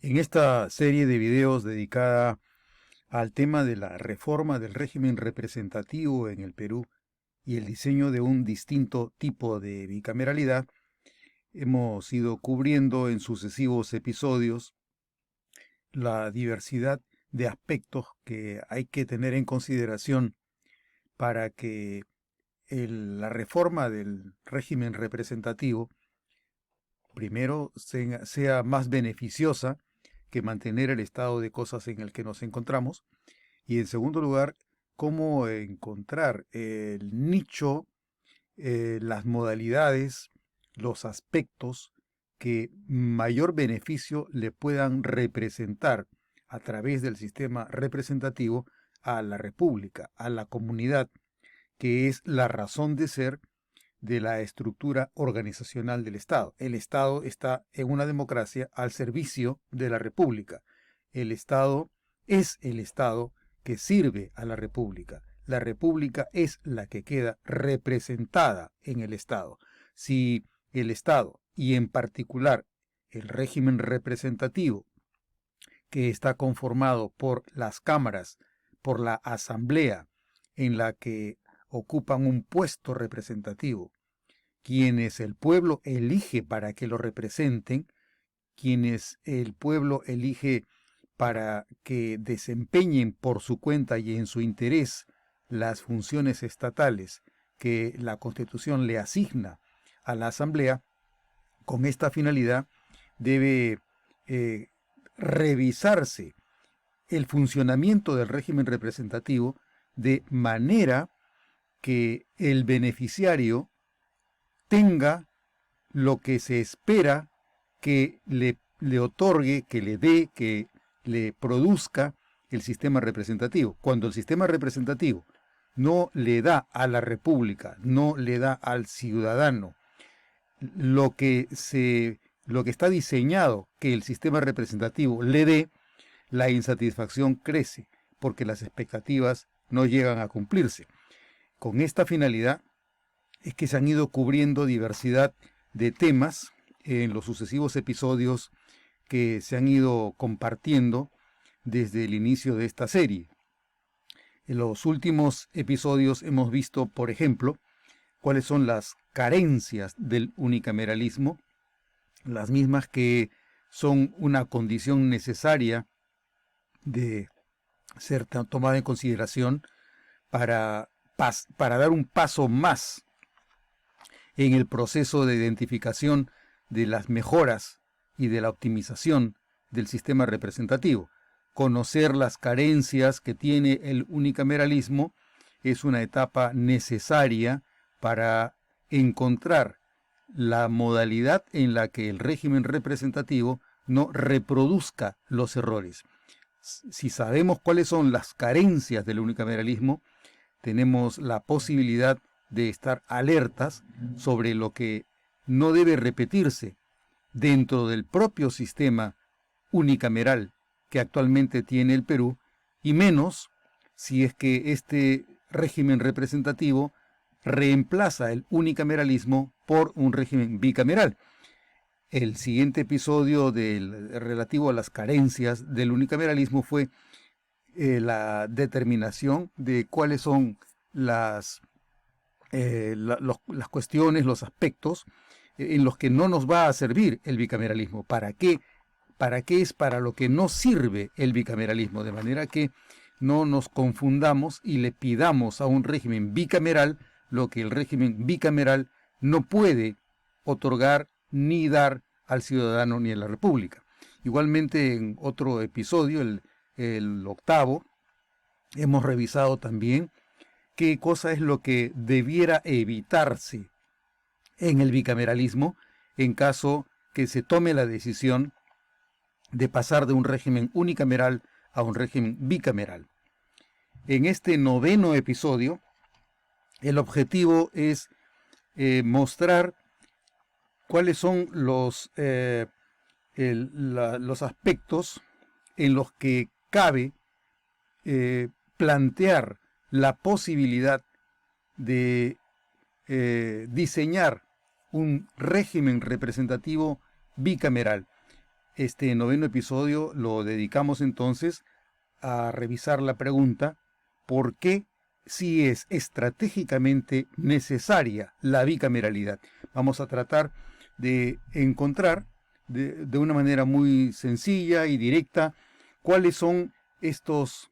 En esta serie de videos dedicada al tema de la reforma del régimen representativo en el Perú y el diseño de un distinto tipo de bicameralidad, hemos ido cubriendo en sucesivos episodios la diversidad de aspectos que hay que tener en consideración para que la reforma del régimen representativo primero sea más beneficiosa que mantener el estado de cosas en el que nos encontramos, y en segundo lugar, cómo encontrar el nicho, las modalidades, los aspectos que mayor beneficio le puedan representar a través del sistema representativo a la República, a la comunidad, que es la razón de ser de la estructura organizacional del Estado. El Estado está en una democracia al servicio de la República. El Estado es el Estado que sirve a la República. La República es la que queda representada en el Estado. Si el Estado, y en particular el régimen representativo, que está conformado por las cámaras, por la asamblea, en la que ocupan un puesto representativo, quienes el pueblo elige para que lo representen, quienes el pueblo elige para que desempeñen por su cuenta y en su interés las funciones estatales que la Constitución le asigna a la Asamblea. Con esta finalidad debe revisarse el funcionamiento del régimen representativo de manera que el beneficiario tenga lo que se espera que le otorgue, que le dé, que le produzca el sistema representativo. Cuando el sistema representativo no le da a la República, no le da al ciudadano lo que está diseñado que el sistema representativo le dé, la insatisfacción crece porque las expectativas no llegan a cumplirse. Con esta finalidad es que se han ido cubriendo diversidad de temas en los sucesivos episodios que se han ido compartiendo desde el inicio de esta serie. En los últimos episodios hemos visto, por ejemplo, cuáles son las carencias del unicameralismo, las mismas que son una condición necesaria de ser tomada en consideración para dar un paso más en el proceso de identificación de las mejoras y de la optimización del sistema representativo. Conocer las carencias que tiene el unicameralismo es una etapa necesaria para encontrar la modalidad en la que el régimen representativo no reproduzca los errores. Si sabemos cuáles son las carencias del unicameralismo, tenemos la posibilidad de estar alertas sobre lo que no debe repetirse dentro del propio sistema unicameral que actualmente tiene el Perú, y menos si es que este régimen representativo reemplaza el unicameralismo por un régimen bicameral. El siguiente episodio relativo a las carencias del unicameralismo fue la determinación de cuáles son las cuestiones, los aspectos en los que no nos va a servir el bicameralismo. ¿Para qué? ¿Para qué es para lo que no sirve el bicameralismo? De manera que no nos confundamos y le pidamos a un régimen bicameral lo que el régimen bicameral no puede otorgar ni dar al ciudadano ni a la República. Igualmente, en otro episodio, el octavo, hemos revisado también qué cosa es lo que debiera evitarse en el bicameralismo en caso que se tome la decisión de pasar de un régimen unicameral a un régimen bicameral. En este noveno episodio, el objetivo es mostrar cuáles son los aspectos en los que cabe plantear la posibilidad de diseñar un régimen representativo bicameral. Este noveno episodio lo dedicamos entonces a revisar la pregunta: ¿por qué sí es estratégicamente necesaria la bicameralidad? Vamos a tratar de encontrar de una manera muy sencilla y directa cuáles son estos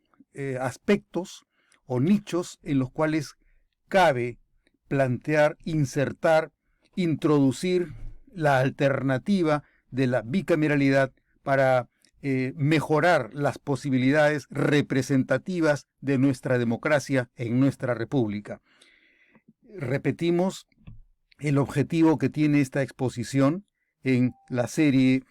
aspectos o nichos en los cuales cabe plantear, insertar, introducir la alternativa de la bicameralidad para mejorar las posibilidades representativas de nuestra democracia en nuestra república. Repetimos el objetivo que tiene esta exposición en la serie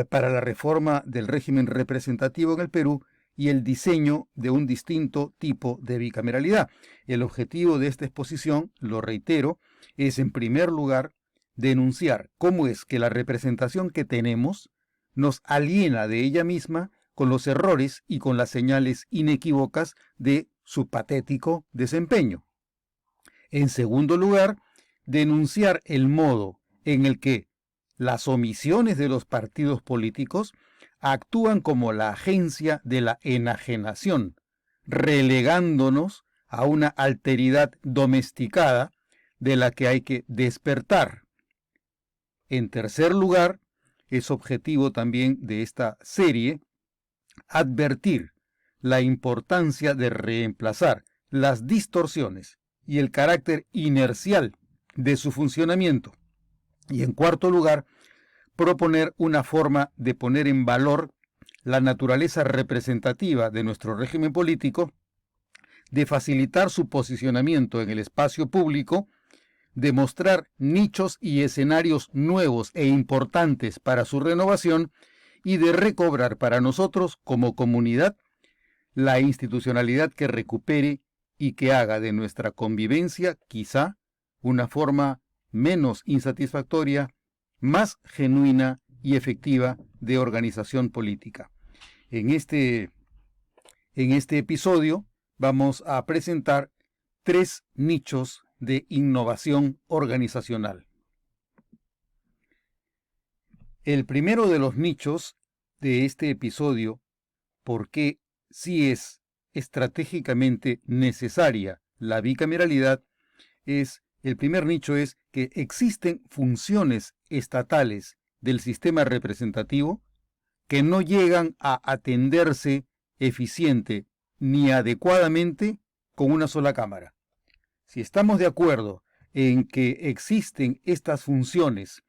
para la reforma del régimen representativo en el Perú y el diseño de un distinto tipo de bicameralidad. El objetivo de esta exposición, lo reitero, es en primer lugar denunciar cómo es que la representación que tenemos nos aliena de ella misma con los errores y con las señales inequívocas de su patético desempeño. En segundo lugar, denunciar el modo en el que las omisiones de los partidos políticos actúan como la agencia de la enajenación, relegándonos a una alteridad domesticada de la que hay que despertar. En tercer lugar, es objetivo también de esta serie advertir la importancia de reemplazar las distorsiones y el carácter inercial de su funcionamiento. Y en cuarto lugar, proponer una forma de poner en valor la naturaleza representativa de nuestro régimen político, de facilitar su posicionamiento en el espacio público, de mostrar nichos y escenarios nuevos e importantes para su renovación y de recobrar para nosotros como comunidad la institucionalidad que recupere y que haga de nuestra convivencia quizá una forma menos insatisfactoria, más genuina y efectiva de organización política. En este episodio vamos a presentar 3 nichos de innovación organizacional. El primero de los nichos de este episodio, ¿por qué sí es estratégicamente necesaria la bicameralidad? El primer nicho es que existen funciones estatales del sistema representativo que no llegan a atenderse eficiente ni adecuadamente con una sola cámara. Si estamos de acuerdo en que existen estas funciones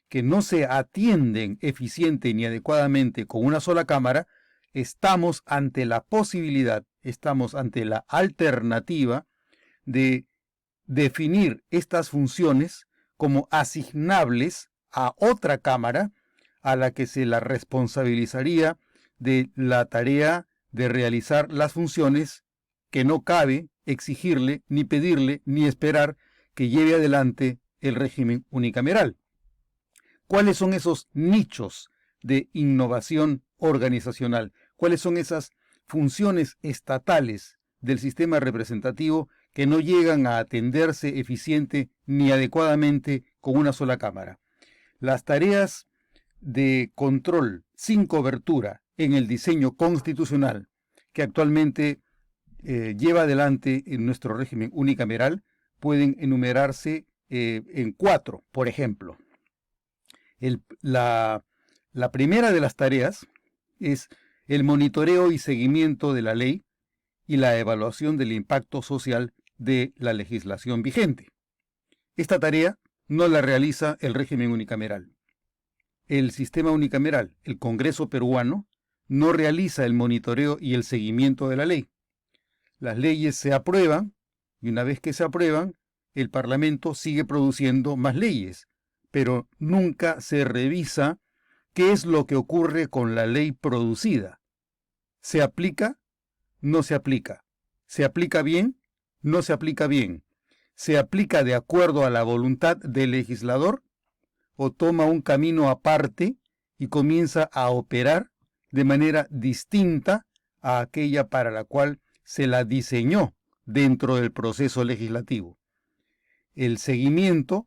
que no se atienden eficiente ni adecuadamente con una sola cámara, estamos ante la posibilidad, estamos ante la alternativa de definir estas funciones como asignables a otra cámara a la que se la responsabilizaría de la tarea de realizar las funciones que no cabe exigirle, ni pedirle, ni esperar que lleve adelante el régimen unicameral. ¿Cuáles son esos nichos de innovación organizacional? ¿Cuáles son esas funciones estatales del sistema representativo que no llegan a atenderse eficiente ni adecuadamente con una sola cámara? Las tareas de control sin cobertura en el diseño constitucional que actualmente lleva adelante en nuestro régimen unicameral pueden enumerarse en 4, por ejemplo. La primera de las tareas es el monitoreo y seguimiento de la ley y la evaluación del impacto social de la legislación vigente. Esta tarea no la realiza el régimen unicameral. El sistema unicameral, el Congreso peruano, no realiza el monitoreo y el seguimiento de la ley. Las leyes se aprueban y una vez que se aprueban, el Parlamento sigue produciendo más leyes, pero nunca se revisa qué es lo que ocurre con la ley producida. ¿Se aplica? No se aplica. ¿Se aplica bien? No se aplica bien. ¿Se aplica de acuerdo a la voluntad del legislador? ¿O toma un camino aparte y comienza a operar de manera distinta a aquella para la cual se la diseñó dentro del proceso legislativo? El seguimiento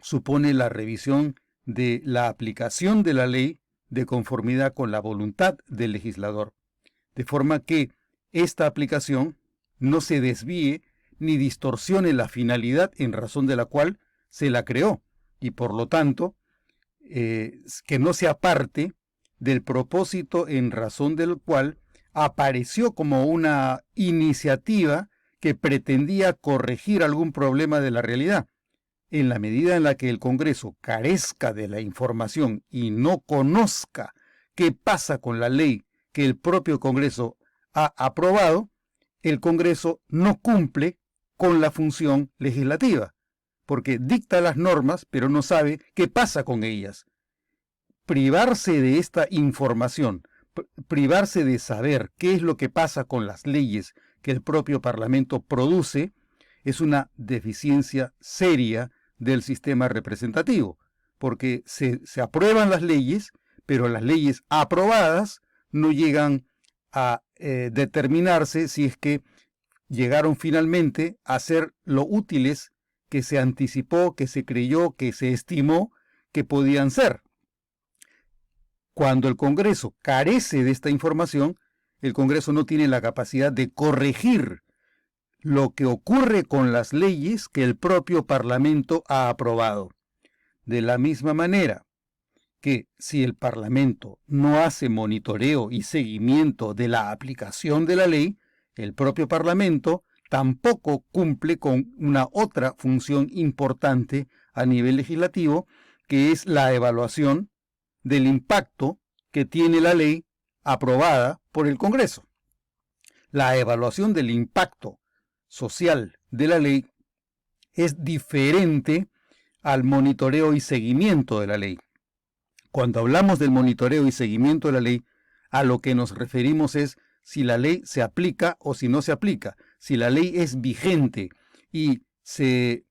supone la revisión de la aplicación de la ley de conformidad con la voluntad del legislador, de forma que esta aplicación no se desvíe ni distorsione la finalidad en razón de la cual se la creó, y por lo tanto, que no se aparte del propósito en razón del cual apareció como una iniciativa que pretendía corregir algún problema de la realidad. En la medida en la que el Congreso carezca de la información y no conozca qué pasa con la ley que el propio Congreso ha aprobado, el Congreso no cumple con la función legislativa, porque dicta las normas, pero no sabe qué pasa con ellas. Privarse de esta información, privarse de saber qué es lo que pasa con las leyes que el propio Parlamento produce, es una deficiencia seria del sistema representativo, porque se aprueban las leyes, pero las leyes aprobadas no llegan a determinarse si es que llegaron finalmente a ser lo útiles que se anticipó, que se creyó, que se estimó que podían ser. Cuando el Congreso carece de esta información, el Congreso no tiene la capacidad de corregir lo que ocurre con las leyes que el propio Parlamento ha aprobado. De la misma manera que si el Parlamento no hace monitoreo y seguimiento de la aplicación de la ley, el propio Parlamento tampoco cumple con una otra función importante a nivel legislativo, que es la evaluación del impacto que tiene la ley aprobada por el Congreso. La evaluación del impacto social de la ley es diferente al monitoreo y seguimiento de la ley. Cuando hablamos del monitoreo y seguimiento de la ley, a lo que nos referimos es si la ley se aplica o si no se aplica, si la ley es vigente y se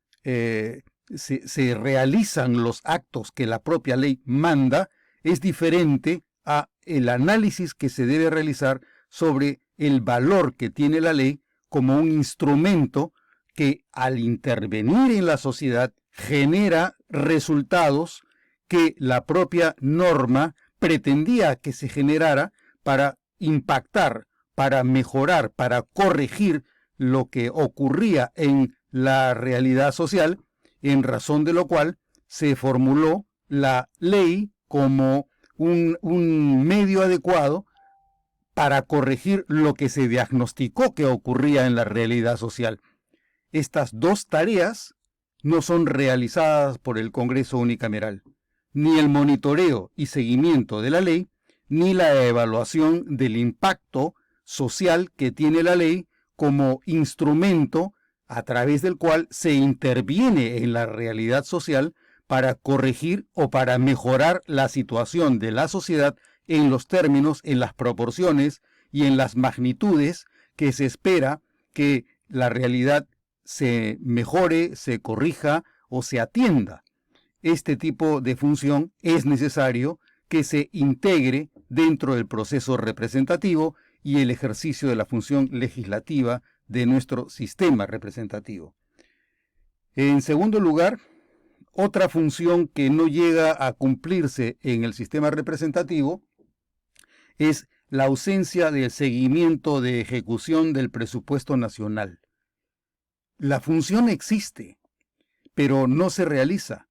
realizan los actos que la propia ley manda, es diferente a el análisis que se debe realizar sobre el valor que tiene la ley como un instrumento que al intervenir en la sociedad genera resultados que la propia norma pretendía que se generara para impactar, para mejorar, para corregir lo que ocurría en la realidad social, en razón de lo cual se formuló la ley como un medio adecuado para corregir lo que se diagnosticó que ocurría en la realidad social. Estas dos tareas no son realizadas por el Congreso unicameral, ni el monitoreo y seguimiento de la ley, ni la evaluación del impacto social que tiene la ley como instrumento a través del cual se interviene en la realidad social para corregir o para mejorar la situación de la sociedad en los términos, en las proporciones y en las magnitudes que se espera que la realidad se mejore, se corrija o se atienda. Este tipo de función es necesario que se integre dentro del proceso representativo y el ejercicio de la función legislativa de nuestro sistema representativo. En segundo lugar, otra función que no llega a cumplirse en el sistema representativo es la ausencia del seguimiento de ejecución del presupuesto nacional. La función existe, pero no se realiza.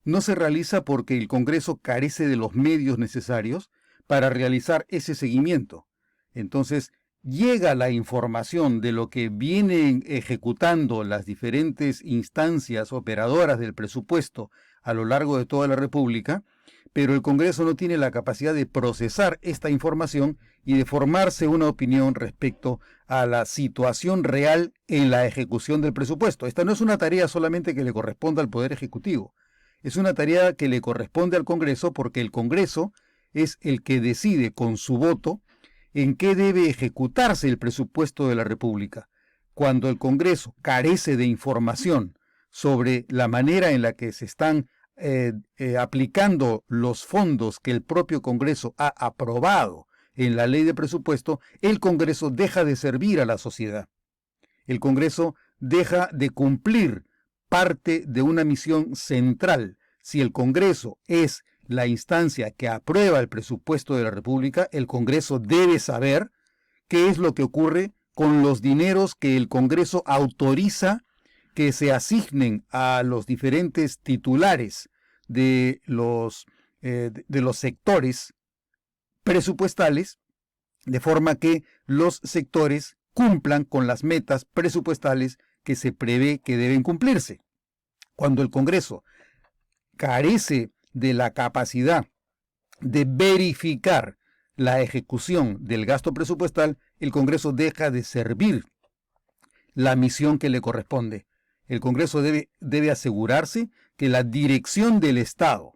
No se realiza porque el Congreso carece de los medios necesarios para realizar ese seguimiento. Entonces, llega la información de lo que vienen ejecutando las diferentes instancias operadoras del presupuesto a lo largo de toda la República, pero el Congreso no tiene la capacidad de procesar esta información y de formarse una opinión respecto a la situación real en la ejecución del presupuesto. Esta no es una tarea solamente que le corresponda al Poder Ejecutivo, es una tarea que le corresponde al Congreso porque el Congreso es el que decide con su voto en qué debe ejecutarse el presupuesto de la República. Cuando el Congreso carece de información sobre la manera en la que se están aplicando los fondos que el propio Congreso ha aprobado en la ley de presupuesto, el Congreso deja de servir a la sociedad. El Congreso deja de cumplir parte de una misión central. Si el Congreso es la instancia que aprueba el presupuesto de la República, el Congreso debe saber qué es lo que ocurre con los dineros que el Congreso autoriza que se asignen a los diferentes titulares de los sectores presupuestales, de forma que los sectores cumplan con las metas presupuestales que se prevé que deben cumplirse. Cuando el Congreso carece de la capacidad de verificar la ejecución del gasto presupuestal, el Congreso deja de servir la misión que le corresponde. El Congreso debe asegurarse que la dirección del Estado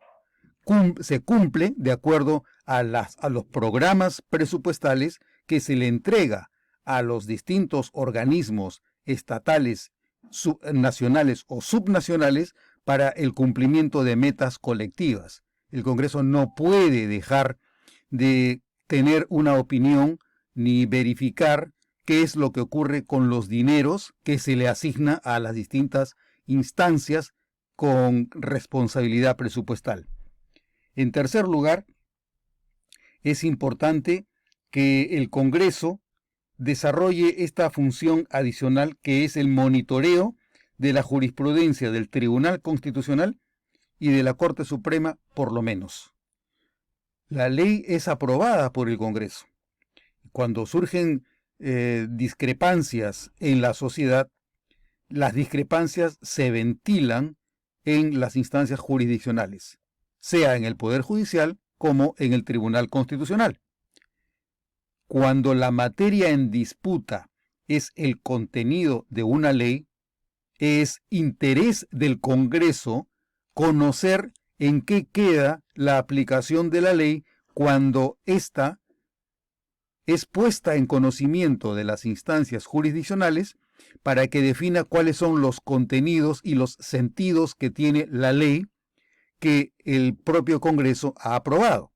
se cumple de acuerdo a los programas presupuestales que se le entrega a los distintos organismos estatales, nacionales o subnacionales para el cumplimiento de metas colectivas. El Congreso no puede dejar de tener una opinión ni verificar qué es lo que ocurre con los dineros que se le asigna a las distintas instancias con responsabilidad presupuestal. En tercer lugar, es importante que el Congreso desarrolle esta función adicional que es el monitoreo de la jurisprudencia del Tribunal Constitucional y de la Corte Suprema, por lo menos. La ley es aprobada por el Congreso. Cuando surgen discrepancias en la sociedad, las discrepancias se ventilan en las instancias jurisdiccionales, sea en el Poder Judicial como en el Tribunal Constitucional. Cuando la materia en disputa es el contenido de una ley, es interés del Congreso conocer en qué queda la aplicación de la ley cuando ésta es puesta en conocimiento de las instancias jurisdiccionales para que defina cuáles son los contenidos y los sentidos que tiene la ley que el propio Congreso ha aprobado.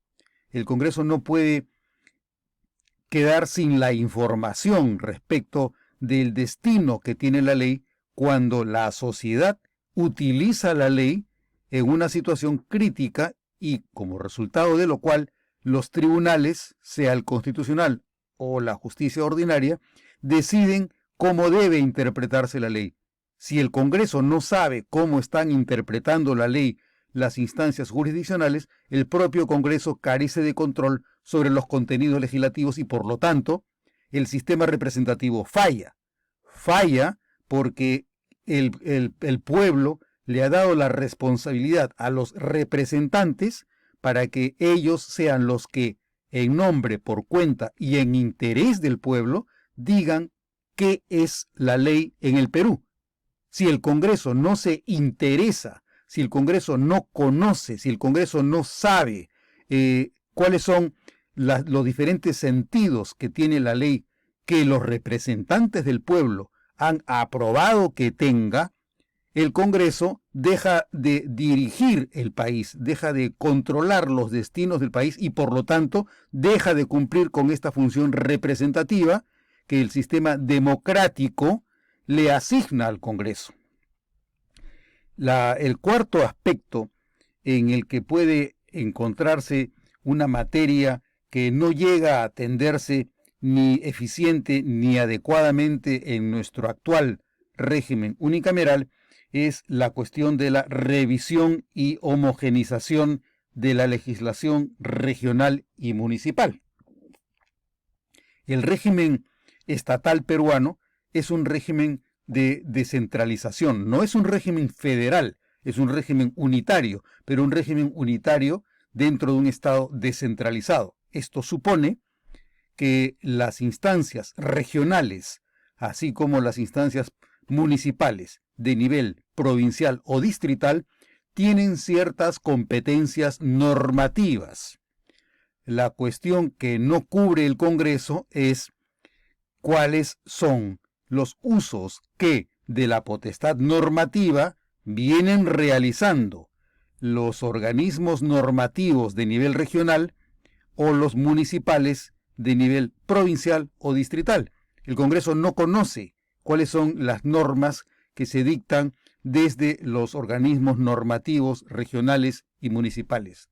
El Congreso no puede quedar sin la información respecto del destino que tiene la ley cuando la sociedad utiliza la ley en una situación crítica y como resultado de lo cual los tribunales, sea el constitucional o la justicia ordinaria, deciden cómo debe interpretarse la ley. Si el Congreso no sabe cómo están interpretando la ley las instancias jurisdiccionales, el propio Congreso carece de control sobre los contenidos legislativos y por lo tanto el sistema representativo falla. Falla porque el pueblo le ha dado la responsabilidad a los representantes para que ellos sean los que, en nombre, por cuenta y en interés del pueblo, digan qué es la ley en el Perú. Si el Congreso no se interesa, si el Congreso no conoce, si el Congreso no sabe cuáles son los diferentes sentidos que tiene la ley que los representantes del pueblo han aprobado que tenga, el Congreso deja de dirigir el país, deja de controlar los destinos del país y por lo tanto deja de cumplir con esta función representativa que el sistema democrático le asigna al Congreso. El cuarto aspecto en el que puede encontrarse una materia que no llega a atenderse ni eficiente ni adecuadamente en nuestro actual régimen unicameral es la cuestión de la revisión y homogenización de la legislación regional y municipal. El régimen estatal peruano es un régimen de descentralización, no es un régimen federal, es un régimen unitario, pero un régimen unitario dentro de un Estado descentralizado. Esto supone que las instancias regionales, así como las instancias municipales de nivel provincial o distrital, tienen ciertas competencias normativas. La cuestión que no cubre el Congreso es cuáles son los usos que de la potestad normativa vienen realizando los organismos normativos de nivel regional o los municipales de nivel provincial o distrital. El Congreso no conoce cuáles son las normas que se dictan desde los organismos normativos regionales y municipales.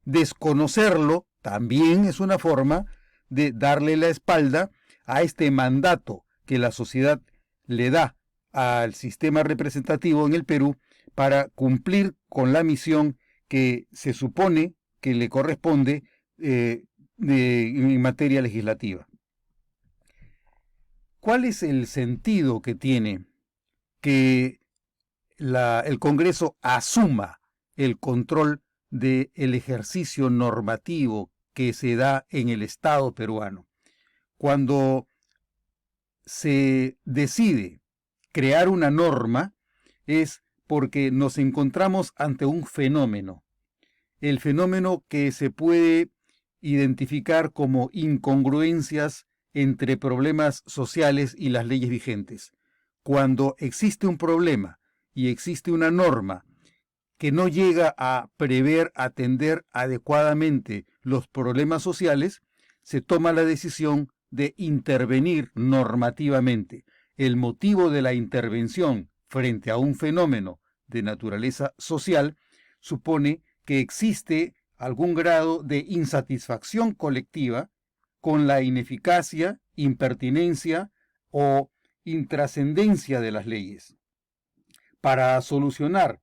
Desconocerlo también es una forma de darle la espalda a este mandato que la sociedad le da al sistema representativo en el Perú para cumplir con la misión que se supone que le corresponde en materia legislativa. ¿Cuál es el sentido que tiene que el Congreso asuma el control del ejercicio normativo que se da en el Estado peruano? Cuando se decide crear una norma es porque nos encontramos ante un fenómeno. El fenómeno que se puede identificar como incongruencias entre problemas sociales y las leyes vigentes. Cuando existe un problema y existe una norma que no llega a prever, atender adecuadamente los problemas sociales, se toma la decisión de intervenir normativamente. El motivo de la intervención frente a un fenómeno de naturaleza social supone que existe algún grado de insatisfacción colectiva con la ineficacia, impertinencia o intrascendencia de las leyes. Para solucionar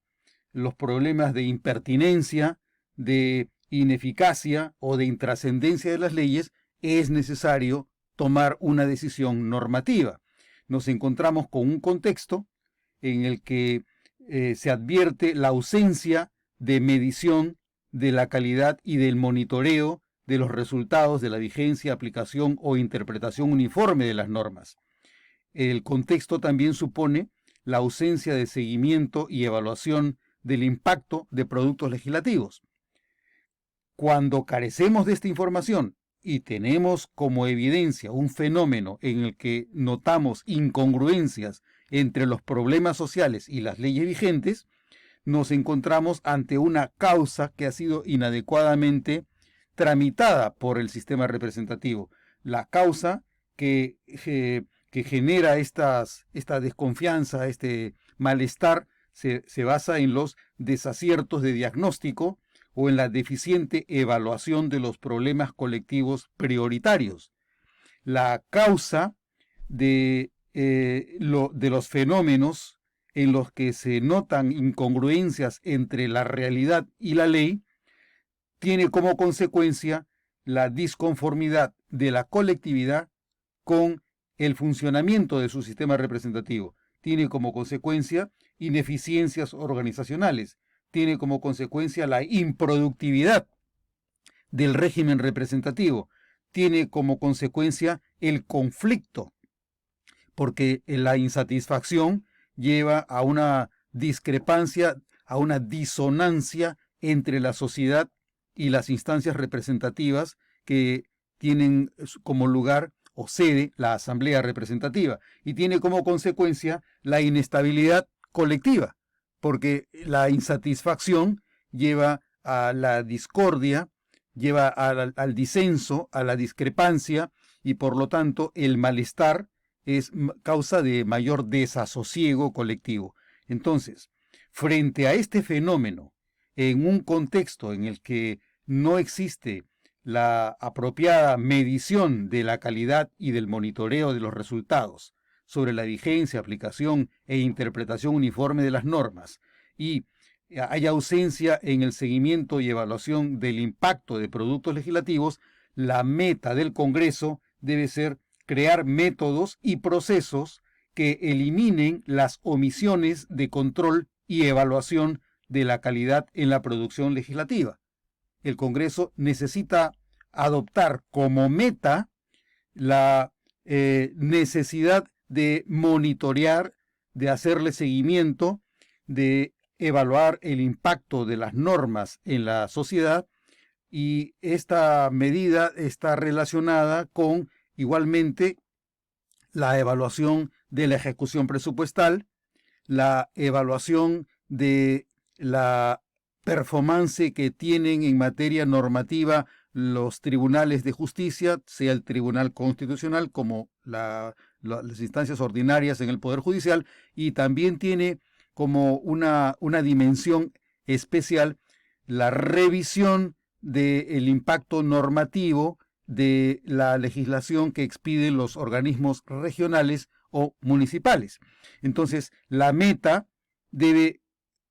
los problemas de impertinencia, de ineficacia o de intrascendencia de las leyes, es necesario tomar una decisión normativa. Nos encontramos con un contexto en el que se advierte la ausencia de medición de la calidad y del monitoreo de los resultados de la vigencia, aplicación o interpretación uniforme de las normas. El contexto también supone la ausencia de seguimiento y evaluación del impacto de productos legislativos. Cuando carecemos de esta información y tenemos como evidencia un fenómeno en el que notamos incongruencias entre los problemas sociales y las leyes vigentes, nos encontramos ante una causa que ha sido inadecuadamente tramitada por el sistema representativo. La causa que genera esta desconfianza, este malestar, se basa en los desaciertos de diagnóstico o en la deficiente evaluación de los problemas colectivos prioritarios. La causa de los fenómenos en los que se notan incongruencias entre la realidad y la ley tiene como consecuencia la disconformidad de la colectividad con el funcionamiento de su sistema representativo. Tiene como consecuencia ineficiencias organizacionales, tiene como consecuencia la improductividad del régimen representativo, tiene como consecuencia el conflicto, porque la insatisfacción lleva a una discrepancia, a una disonancia entre la sociedad y las instancias representativas que tienen como lugar o sede la asamblea representativa, y tiene como consecuencia la inestabilidad colectiva, porque la insatisfacción lleva a la discordia, lleva al disenso, a la discrepancia, y por lo tanto el malestar es causa de mayor desasosiego colectivo. Entonces, frente a este fenómeno, en un contexto en el que no existe la apropiada medición de la calidad y del monitoreo de los resultados sobre la vigencia, aplicación e interpretación uniforme de las normas, y hay ausencia en el seguimiento y evaluación del impacto de productos legislativos, la meta del Congreso debe ser crear métodos y procesos que eliminen las omisiones de control y evaluación de la calidad en la producción legislativa. El Congreso necesita adoptar como meta la necesidad de monitorear, de hacerle seguimiento, de evaluar el impacto de las normas en la sociedad, y esta medida está relacionada con igualmente la evaluación de la ejecución presupuestal, la evaluación de la performance que tienen en materia normativa los tribunales de justicia, sea el Tribunal Constitucional como las instancias ordinarias en el Poder Judicial, y también tiene como una dimensión especial la revisión del impacto normativo de la legislación que expiden los organismos regionales o municipales. Entonces, la meta debe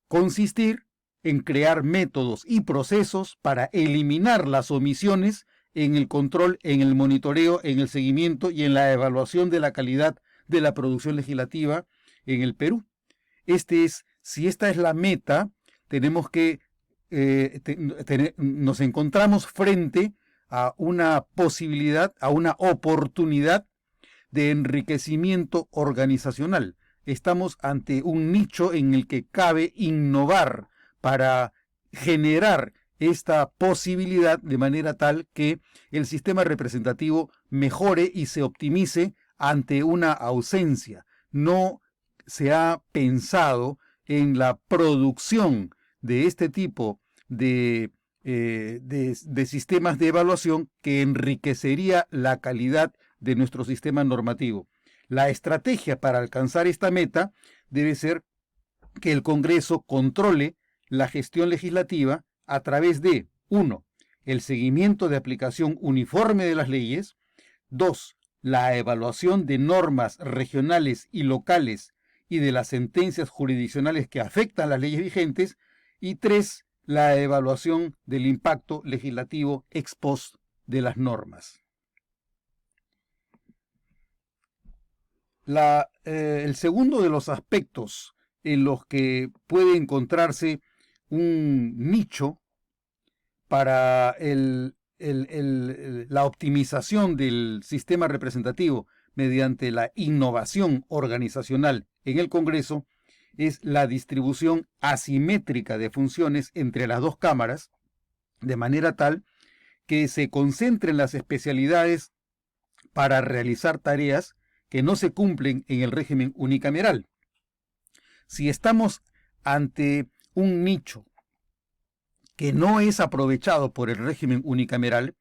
consistir en crear métodos y procesos para eliminar las omisiones en el control, en el monitoreo, en el seguimiento y en la evaluación de la calidad de la producción legislativa en el Perú. Si esta es la meta, tenemos que nos encontramos frente a una posibilidad, a una oportunidad de enriquecimiento organizacional. Estamos ante un nicho en el que cabe innovar para generar esta posibilidad de manera tal que el sistema representativo mejore y se optimice ante una ausencia. No se ha pensado en la producción de este tipo de sistemas de evaluación que enriquecería la calidad de nuestro sistema normativo. La estrategia para alcanzar esta meta debe ser que el Congreso controle la gestión legislativa a través de 1. El seguimiento de aplicación uniforme de las leyes. 2. La evaluación de normas regionales y locales y de las sentencias jurisdiccionales que afectan las leyes vigentes. Y 3. La evaluación del impacto legislativo ex post de las normas. El segundo de los aspectos en los que puede encontrarse un nicho para la optimización del sistema representativo mediante la innovación organizacional en el Congreso es la distribución asimétrica de funciones entre las dos cámaras, de manera tal que se concentren las especialidades para realizar tareas que no se cumplen en el régimen unicameral. Si estamos ante un nicho que no es aprovechado por el régimen unicameral,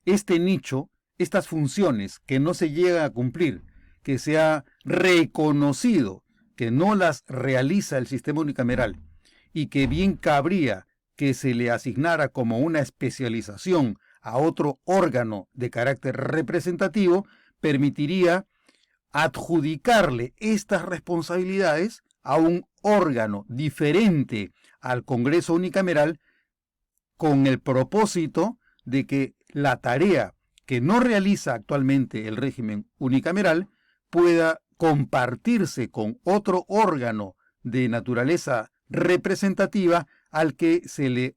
este nicho, estas funciones que no se llegan a cumplir, que se ha reconocido que no las realiza el sistema unicameral y que bien cabría que se le asignara como una especialización a otro órgano de carácter representativo, permitiría adjudicarle estas responsabilidades a un órgano diferente al Congreso unicameral con el propósito de que la tarea que no realiza actualmente el régimen unicameral pueda compartirse con otro órgano de naturaleza representativa al que se le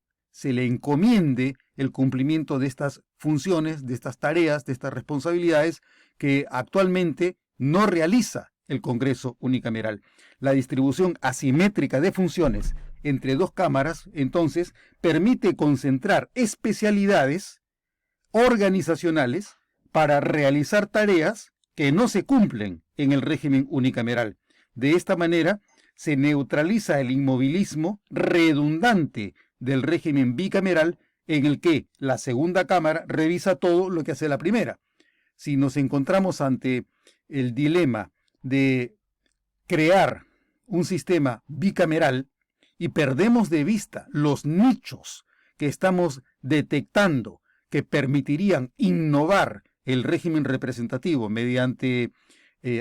encomiende el cumplimiento de estas funciones, de estas tareas, de estas responsabilidades que actualmente no realiza el Congreso unicameral. La distribución asimétrica de funciones entre dos cámaras, entonces, permite concentrar especialidades organizacionales para realizar tareas que no se cumplen en el régimen unicameral. De esta manera, se neutraliza el inmovilismo redundante del régimen bicameral en el que la segunda cámara revisa todo lo que hace la primera. Si nos encontramos ante el dilema de crear un sistema bicameral y perdemos de vista los nichos que estamos detectando que permitirían innovar el régimen representativo mediante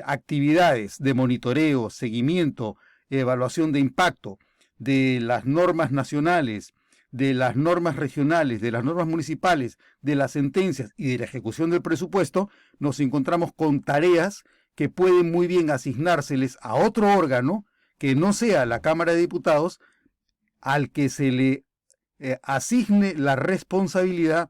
actividades de monitoreo, seguimiento, evaluación de impacto de las normas nacionales, de las normas regionales, de las normas municipales, de las sentencias y de la ejecución del presupuesto, nos encontramos con tareas que pueden muy bien asignárseles a otro órgano que no sea la Cámara de Diputados, al que se le asigne la responsabilidad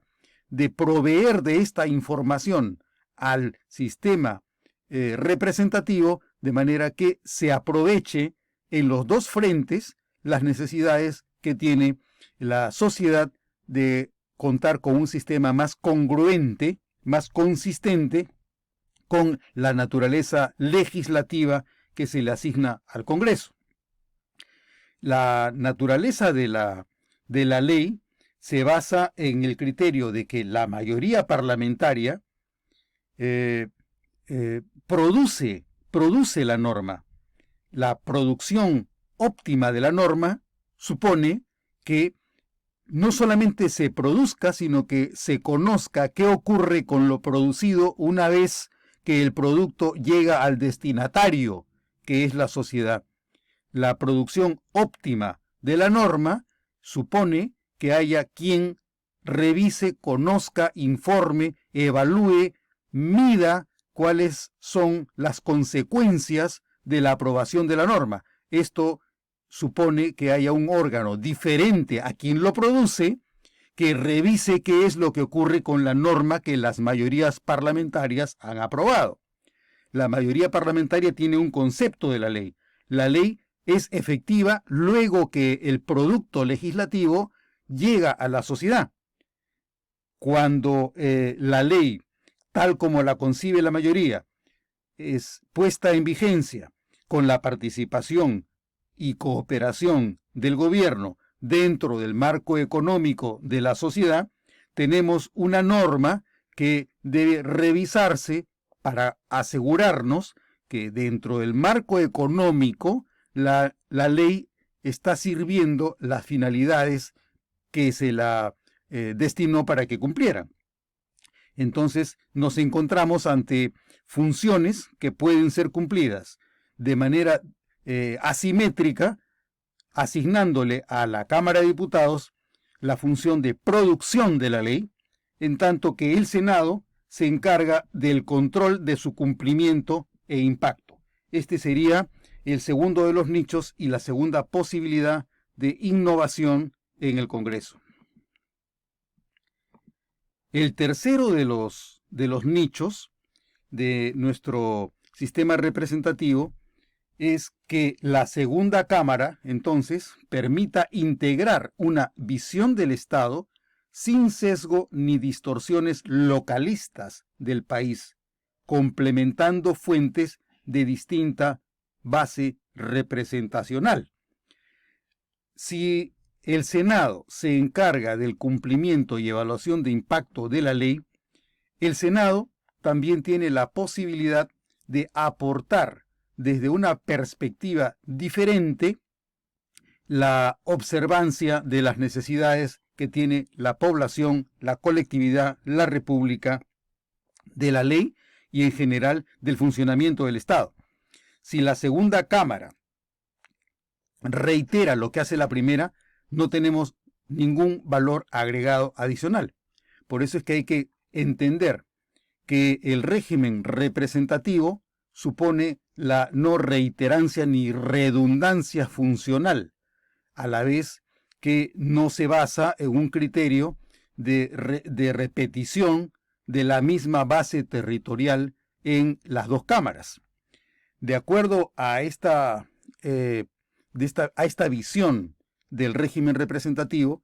de proveer de esta información al sistema representativo, de manera que se aproveche en los dos frentes las necesidades que tiene la sociedad de contar con un sistema más congruente, más consistente con la naturaleza legislativa que se le asigna al Congreso. La naturaleza de la ley se basa en el criterio de que la mayoría parlamentaria produce la norma. La producción óptima de la norma supone que no solamente se produzca, sino que se conozca qué ocurre con lo producido una vez que el producto llega al destinatario, que es la sociedad. La producción óptima de la norma supone que haya quien revise, conozca, informe, evalúe, mida cuáles son las consecuencias de la aprobación de la norma. Esto supone que haya un órgano diferente a quien lo produce, que revise qué es lo que ocurre con la norma que las mayorías parlamentarias han aprobado. La mayoría parlamentaria tiene un concepto de la ley. La ley es efectiva luego que el producto legislativo llega a la sociedad. Cuando la ley, tal como la concibe la mayoría, es puesta en vigencia con la participación y cooperación del gobierno dentro del marco económico de la sociedad, tenemos una norma que debe revisarse para asegurarnos que dentro del marco económico la ley está sirviendo las finalidades que se la destinó para que cumplieran. Entonces nos encontramos ante funciones que pueden ser cumplidas de manera asimétrica, asignándole a la Cámara de Diputados la función de producción de la ley, en tanto que el Senado se encarga del control de su cumplimiento e impacto. Este sería el segundo de los nichos y la segunda posibilidad de innovación en el Congreso. El tercero de los nichos de nuestro sistema representativo es que la segunda cámara, entonces, permita integrar una visión del Estado sin sesgo ni distorsiones localistas del país, complementando fuentes de distinta base representacional. Si el Senado se encarga del cumplimiento y evaluación de impacto de la ley, el Senado también tiene la posibilidad de aportar desde una perspectiva diferente la observancia de las necesidades que tiene la población, la colectividad, la república, de la ley y en general del funcionamiento del Estado. Si la segunda cámara reitera lo que hace la primera, no tenemos ningún valor agregado adicional. Por eso es que hay que entender que el régimen representativo supone la no reiterancia ni redundancia funcional, a la vez que no se basa en un criterio de repetición de la misma base territorial en las dos cámaras. De acuerdo a esta visión del régimen representativo,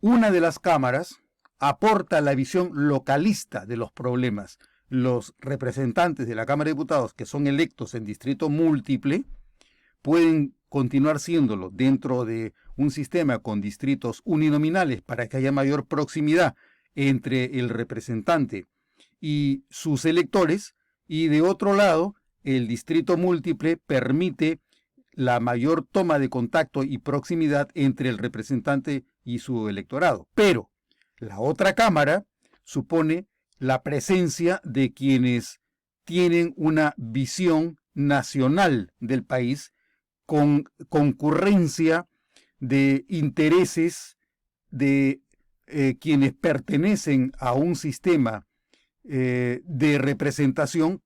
una de las cámaras aporta la visión localista de los problemas. Los representantes de la Cámara de Diputados que son electos en distrito múltiple pueden continuar siéndolo dentro de un sistema con distritos uninominales para que haya mayor proximidad entre el representante y sus electores, y de otro lado, el distrito múltiple permite la mayor toma de contacto y proximidad entre el representante y su electorado. Pero la otra cámara supone la presencia de quienes tienen una visión nacional del país con concurrencia de intereses de quienes pertenecen a un sistema de representación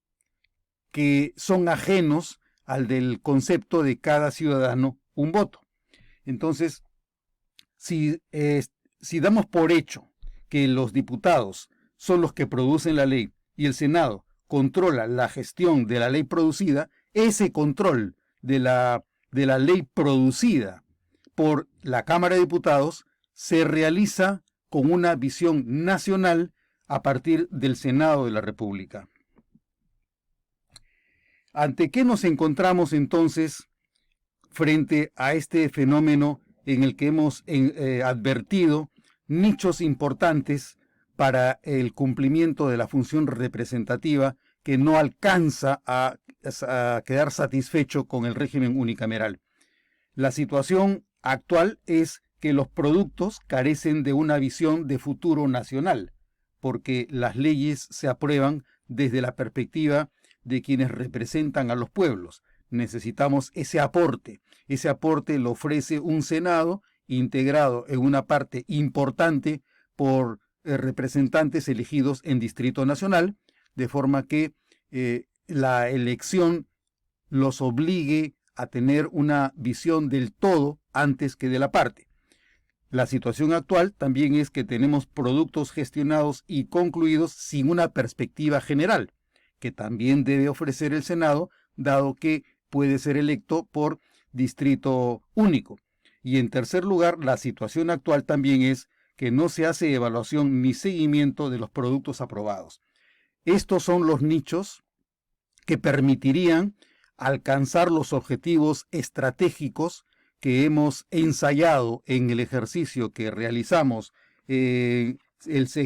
que son ajenos al del concepto de cada ciudadano un voto. Entonces, si damos por hecho que los diputados son los que producen la ley y el Senado controla la gestión de la ley producida, ese control de la ley producida por la Cámara de Diputados se realiza con una visión nacional a partir del Senado de la República. ¿Ante qué nos encontramos entonces frente a este fenómeno en el que hemos advertido nichos importantes para el cumplimiento de la función representativa que no alcanza a quedar satisfecho con el régimen unicameral? La situación actual es que los productos carecen de una visión de futuro nacional, porque las leyes se aprueban desde la perspectiva de quienes representan a los pueblos. Necesitamos ese aporte. Ese aporte lo ofrece un Senado integrado en una parte importante por representantes elegidos en Distrito Nacional, de forma que la elección los obligue a tener una visión del todo antes que de la parte. La situación actual también es que tenemos productos gestionados y concluidos sin una perspectiva general, que también debe ofrecer el Senado, dado que puede ser electo por distrito único. Y en tercer lugar, la situación actual también es que no se hace evaluación ni seguimiento de los productos aprobados. Estos son los nichos que permitirían alcanzar los objetivos estratégicos que hemos ensayado en el ejercicio que realizamos en el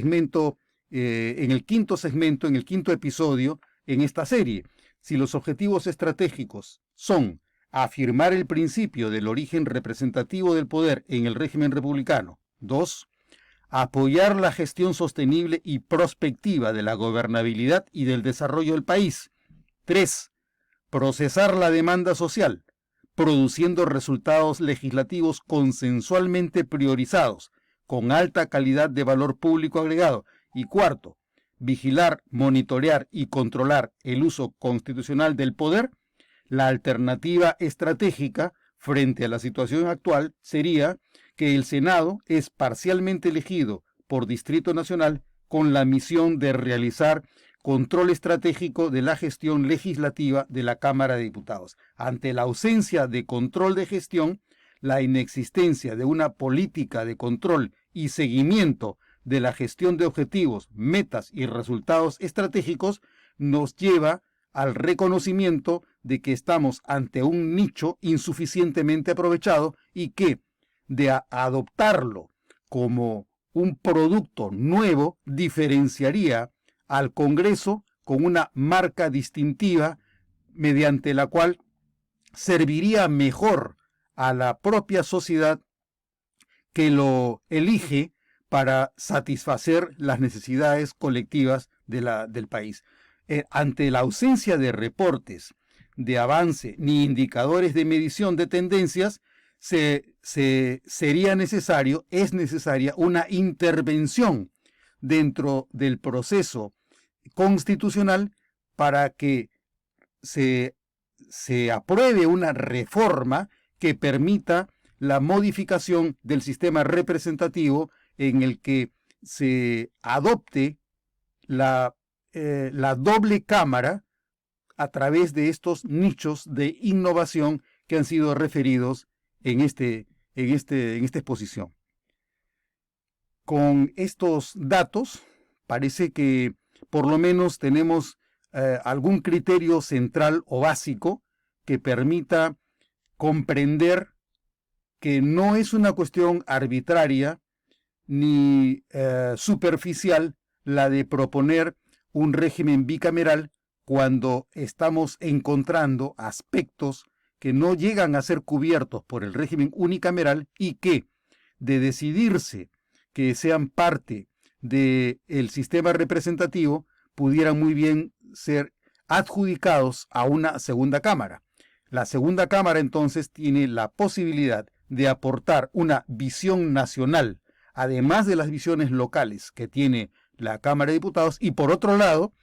quinto segmento, en el quinto episodio en esta serie. Si los objetivos estratégicos son afirmar el principio del origen representativo del poder en el régimen republicano. 2. Apoyar la gestión sostenible y prospectiva de la gobernabilidad y del desarrollo del país. 3. Procesar la demanda social, produciendo resultados legislativos consensualmente priorizados, con alta calidad de valor público agregado. Y 4. Vigilar, monitorear y controlar el uso constitucional del poder. La alternativa estratégica frente a la situación actual sería que el Senado es parcialmente elegido por Distrito Nacional con la misión de realizar control estratégico de la gestión legislativa de la Cámara de Diputados. Ante la ausencia de control de gestión, la inexistencia de una política de control y seguimiento de la gestión de objetivos, metas y resultados estratégicos nos lleva al reconocimiento de que estamos ante un nicho insuficientemente aprovechado y que, de adoptarlo como un producto nuevo, diferenciaría al Congreso con una marca distintiva mediante la cual serviría mejor a la propia sociedad que lo elige para satisfacer las necesidades colectivas del país. Ante la ausencia de reportes de avance ni indicadores de medición de tendencias, es necesaria una intervención dentro del proceso constitucional para que se apruebe una reforma que permita la modificación del sistema representativo en el que se adopte la doble cámara a través de estos nichos de innovación que han sido referidos en esta exposición. Con estos datos, parece que por lo menos tenemos algún criterio central o básico que permita comprender que no es una cuestión arbitraria ni superficial la de proponer un régimen bicameral cuando estamos encontrando aspectos que no llegan a ser cubiertos por el régimen unicameral y que, de decidirse que sean parte del sistema representativo, pudieran muy bien ser adjudicados a una segunda cámara. La segunda cámara entonces tiene la posibilidad de aportar una visión nacional, además de las visiones locales que tiene la Cámara de Diputados, y por otro lado,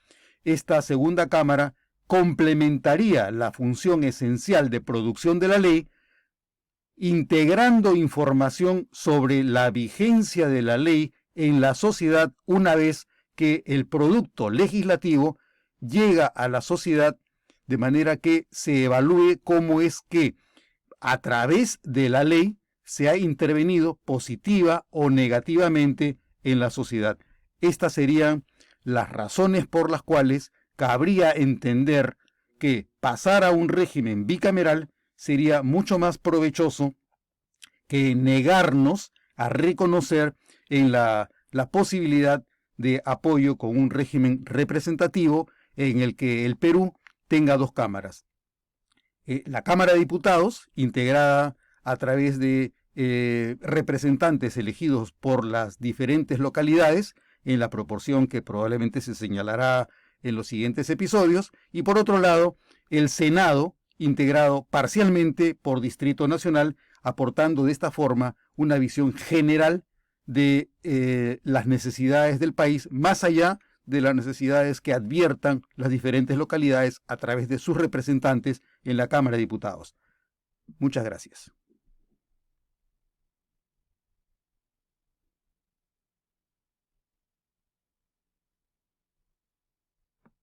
esta segunda cámara complementaría la función esencial de producción de la ley, integrando información sobre la vigencia de la ley en la sociedad una vez que el producto legislativo llega a la sociedad, de manera que se evalúe cómo es que a través de la ley se ha intervenido positiva o negativamente en la sociedad. Estas serían las razones por las cuales cabría entender que pasar a un régimen bicameral sería mucho más provechoso que negarnos a reconocer en la posibilidad de apoyo con un régimen representativo en el que el Perú tenga dos cámaras. La Cámara de Diputados, integrada a través de representantes elegidos por las diferentes localidades, en la proporción que probablemente se señalará en los siguientes episodios, y por otro lado, el Senado, integrado parcialmente por Distrito Nacional, aportando de esta forma una visión general de las necesidades del país, más allá de las necesidades que adviertan las diferentes localidades a través de sus representantes en la Cámara de Diputados. Muchas gracias.